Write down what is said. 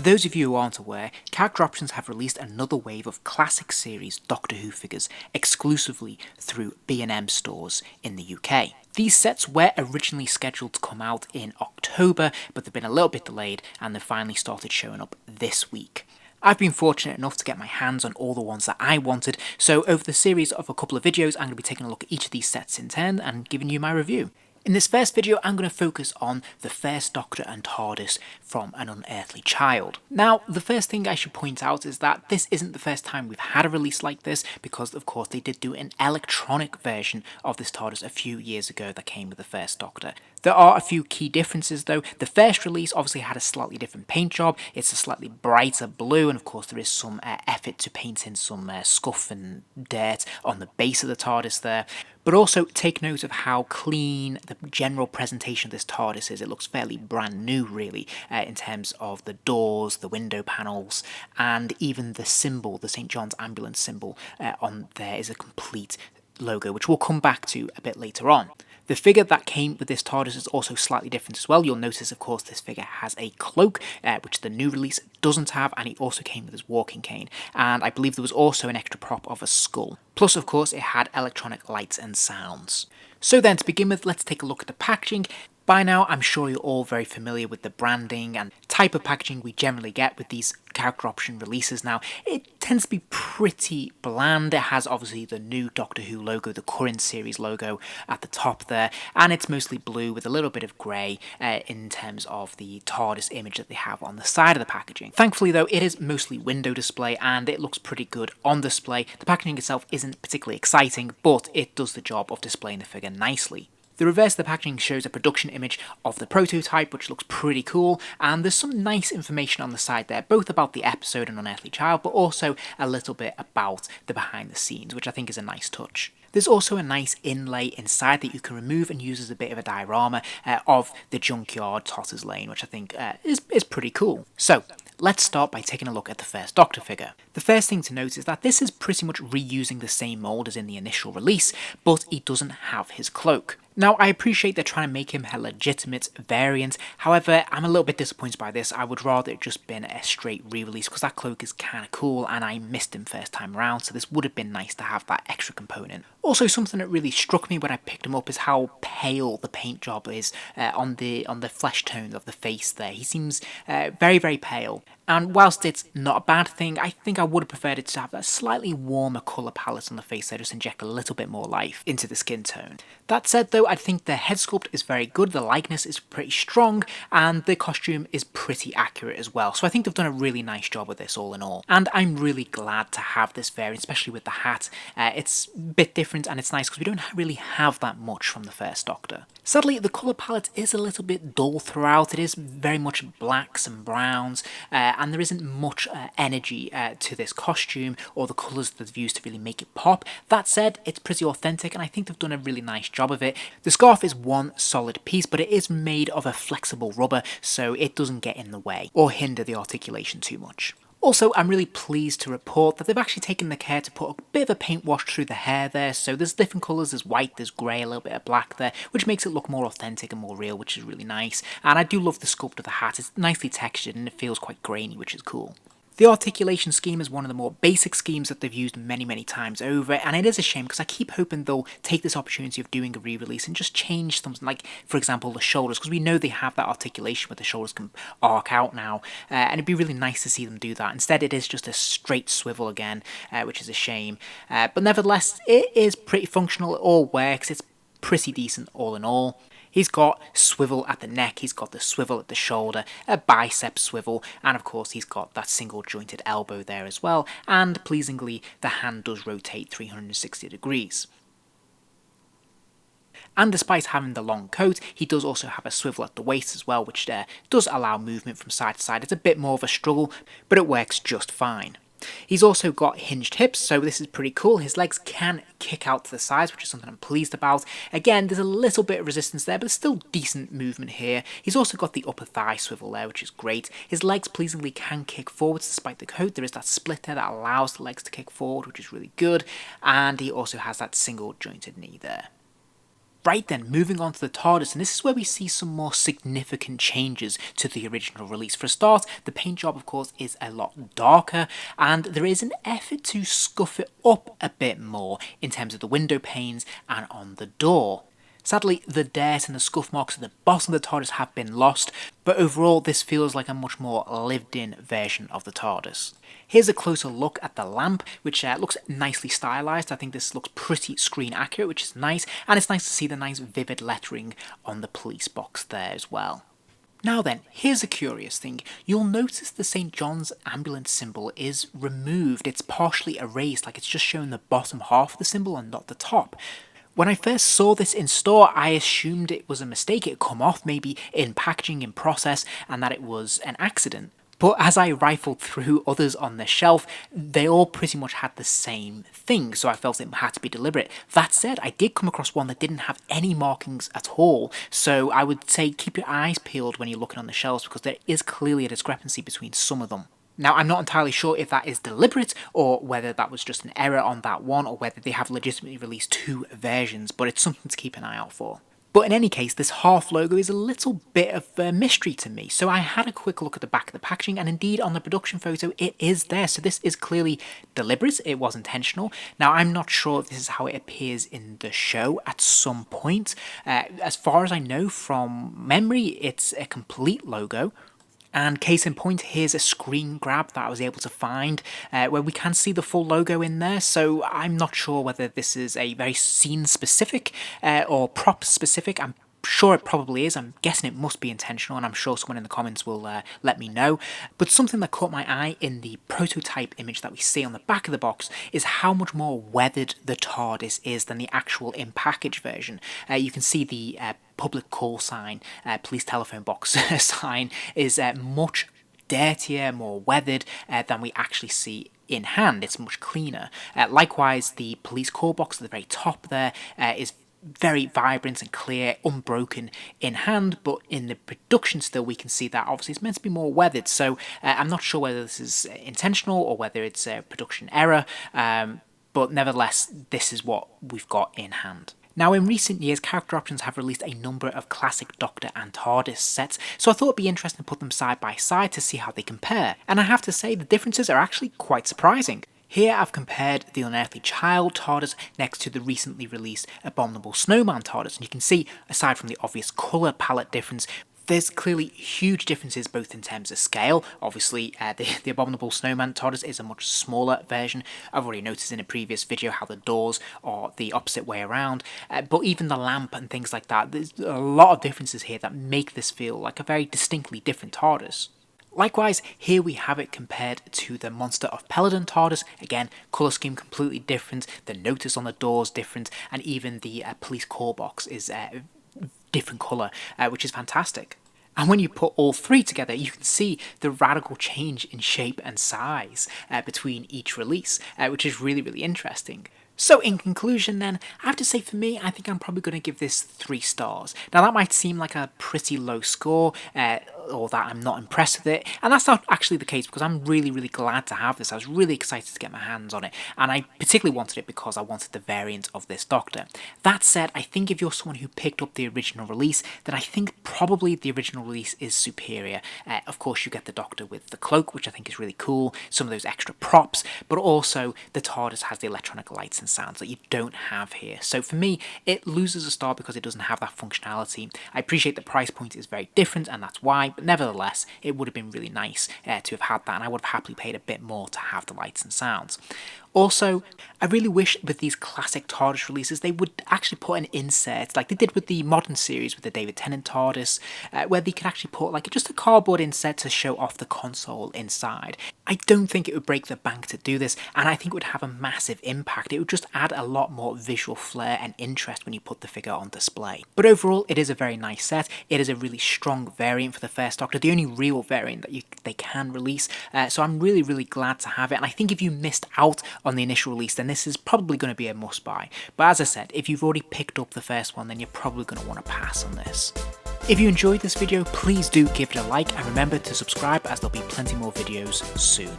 For those of you who aren't aware, Character Options have released another wave of classic series Doctor Who figures exclusively through B&M stores in the UK. These sets were originally scheduled to come out in October, but they've been a little bit delayed and they've finally started showing up this week. I've been fortunate enough to get my hands on all the ones that I wanted, so over the series of a couple of videos I'm going to be taking a look at each of these sets in turn and giving you my review. In this first video, I'm going to focus on the first Doctor and Tardis from An Unearthly Child. Now, the first thing I should point out is that this isn't the first time we've had a release like this, because of course they did do an electronic version of this TARDIS a few years ago that came with the first Doctor. There are a few key differences though. The first release obviously had a slightly different paint job. It's a slightly brighter blue, and of course there is some effort to paint in some scuff and dirt on the base of the TARDIS there. But also take note of how clean the general presentation of this TARDIS is. It looks fairly brand new really, in terms of the doors, the window panels, and even the symbol, the St. John's Ambulance symbol on there is a complete logo, which we'll come back to a bit later on. The figure that came with this TARDIS is also slightly different as well. You'll notice, of course, this figure has a cloak, which the new release doesn't have, and he also came with his walking cane. And I believe there was also an extra prop of a skull. Plus, of course, it had electronic lights and sounds. So then, to begin with, let's take a look at the packaging. By now, I'm sure you're all very familiar with the branding and type of packaging we generally get with these character option releases now. It tends to be pretty bland. It has obviously the new Doctor Who logo, the current series logo at the top there, and it's mostly blue with a little bit of grey in terms of the TARDIS image that they have on the side of the packaging. Thankfully though, it is mostly window display and it looks pretty good on display. The packaging itself isn't particularly exciting, but it does the job of displaying the figure nicely. The reverse of the packaging shows a production image of the prototype, which looks pretty cool, and there's some nice information on the side there, both about the episode An Unearthly Child, but also a little bit about the behind the scenes, which I think is a nice touch. There's also a nice inlay inside that you can remove and use as a bit of a diorama of the junkyard Totter's Lane, which I think is pretty cool. So, let's start by taking a look at the first Doctor figure. The first thing to note is that this is pretty much reusing the same mould as in the initial release, but he doesn't have his cloak. Now, I appreciate they're trying to make him a legitimate variant, however, I'm a little bit disappointed by this. I would rather it just been a straight re-release, because that cloak is kind of cool and I missed him first time around, so this would have been nice to have that extra component. Also, something that really struck me when I picked him up is how pale the paint job is on the flesh tone of the face there. He seems very, very pale. And whilst it's not a bad thing, I think I would have preferred it to have a slightly warmer colour palette on the face there, just inject a little bit more life into the skin tone. That said though, I think the head sculpt is very good, the likeness is pretty strong, and the costume is pretty accurate as well. So I think they've done a really nice job with this all in all. And I'm really glad to have this variant, especially with the hat. It's a bit different and it's nice because we don't really have that much from the first Doctor. Sadly, the colour palette is a little bit dull throughout. It is very much blacks and browns, and there isn't much energy to this costume or the colours that they've used to really make it pop. That said, it's pretty authentic and I think they've done a really nice job of it. The scarf is one solid piece, but it is made of a flexible rubber, so it doesn't get in the way or hinder the articulation too much. Also, I'm really pleased to report that they've actually taken the care to put a bit of a paint wash through the hair there, so there's different colours, there's white, there's grey, a little bit of black there, which makes it look more authentic and more real, which is really nice. And I do love the sculpt of the hat. It's nicely textured and it feels quite grainy, which is cool. The articulation scheme is one of the more basic schemes that they've used many times over, and it is a shame because I keep hoping they'll take this opportunity of doing a re-release and just change something, like, for example, the shoulders, because we know they have that articulation where the shoulders can arc out now, and it'd be really nice to see them do that. Instead, it is just a straight swivel again, which is a shame. But nevertheless, it is pretty functional, it all works, it's pretty decent all in all. He's got swivel at the neck, he's got the swivel at the shoulder, a bicep swivel, and of course he's got that single jointed elbow there as well, and pleasingly the hand does rotate 360 degrees. And despite having the long coat, he does also have a swivel at the waist as well, which does allow movement from side to side. It's a bit more of a struggle, but it works just fine. He's also got hinged hips, so this is pretty cool. His legs can kick out to the sides, which is something I'm pleased about. Again, there's a little bit of resistance there, but there's still decent movement here. He's also got the upper thigh swivel there, which is great. His legs pleasingly can kick forwards despite the coat. There is that split there that allows the legs to kick forward, which is really good. And he also has that single jointed knee there. Right then, moving on to the TARDIS, and this is where we see some more significant changes to the original release. For a start, the paint job, of course, is a lot darker, and there is an effort to scuff it up a bit more in terms of the window panes and on the door. Sadly, the dirt and the scuff marks at the bottom of the TARDIS have been lost, but overall this feels like a much more lived-in version of the TARDIS. Here's a closer look at the lamp, which looks nicely stylised. I think this looks pretty screen accurate, which is nice, and it's nice to see the nice vivid lettering on the police box there as well. Now then, here's a curious thing. You'll notice the St. John's ambulance symbol is removed. It's partially erased, like it's just showing the bottom half of the symbol and not the top. When I first saw this in store, I assumed it was a mistake, it had come off maybe in packaging, in process, and that it was an accident. But as I rifled through others on the shelf, they all pretty much had the same thing, so I felt it had to be deliberate. That said, I did come across one that didn't have any markings at all, so I would say keep your eyes peeled when you're looking on the shelves, because there is clearly a discrepancy between some of them. Now, I'm not entirely sure if that is deliberate, or whether that was just an error on that one, or whether they have legitimately released two versions, but it's something to keep an eye out for. But in any case, this half logo is a little bit of a mystery to me, so I had a quick look at the back of the packaging, and indeed on the production photo it is there, so this is clearly deliberate, it was intentional. Now, I'm not sure if this is how it appears in the show at some point. As far as I know from memory, it's a complete logo. And case in point, here's a screen grab that I was able to find where we can see the full logo in there, so I'm not sure whether this is a very scene specific or prop specific. I'm sure it probably is. I'm guessing it must be intentional, and I'm sure someone in the comments will let me know. But something that caught my eye in the prototype image that we see on the back of the box is how much more weathered the TARDIS is than the actual in-package version. You can see the public call sign, police telephone box sign is much dirtier, more weathered than we actually see in hand. It's much cleaner. Likewise, the police call box at the very top there is very vibrant and clear, unbroken in hand, but in the production still we can see that obviously it's meant to be more weathered, so I'm not sure whether this is intentional or whether it's a production error, but nevertheless this is what we've got in hand. Now, in recent years, Character Options have released a number of classic Doctor and Tardis sets, so I thought it'd be interesting to put them side by side to see how they compare, and I have to say the differences are actually quite surprising. Here I've compared the Unearthly Child TARDIS next to the recently released Abominable Snowman TARDIS, and you can see, aside from the obvious colour palette difference, there's clearly huge differences both in terms of scale. Obviously, the Abominable Snowman TARDIS is a much smaller version. I've already noticed in a previous video how the doors are the opposite way around, but even the lamp and things like that, there's a lot of differences here that make this feel like a very distinctly different TARDIS. Likewise, here we have it compared to the Monster of Peladon TARDIS. Again, colour scheme completely different, the notice on the doors different, and even the police call box is different colour, which is fantastic. And when you put all three together, you can see the radical change in shape and size between each release, which is really, really interesting. So in conclusion then, I have to say for me, I think I'm probably going to give this 3 stars. Now that might seem like a pretty low score, or that I'm not impressed with it, and that's not actually the case because I'm really, really glad to have this. I was really excited to get my hands on it, and I particularly wanted it because I wanted the variant of this Doctor. That said, I think if you're someone who picked up the original release, then I think probably the original release is superior. Of course, you get the Doctor with the cloak, which I think is really cool, some of those extra props, but also the TARDIS has the electronic lights and sounds that you don't have here. So for me, it loses a star because it doesn't have that functionality. I appreciate the price point is very different, and that's why, but nevertheless, it would have been really nice to have had that, and I would have happily paid a bit more to have the lights and sounds. Also, I really wish with these classic TARDIS releases they would actually put an insert, like they did with the modern series with the David Tennant TARDIS, where they could actually put like just a cardboard insert to show off the console inside. I don't think it would break the bank to do this, and I think it would have a massive impact. It would just add a lot more visual flair and interest when you put the figure on display. But overall, it is a very nice set. It is a really strong variant for the first Doctor, the only real variant that they can release, so I'm really, really glad to have it, and I think if you missed out on the initial release, then this is probably going to be a must buy. But as I said, if you've already picked up the first one, then you're probably going to want to pass on this. If you enjoyed this video, please do give it a like, and remember to subscribe as there'll be plenty more videos soon.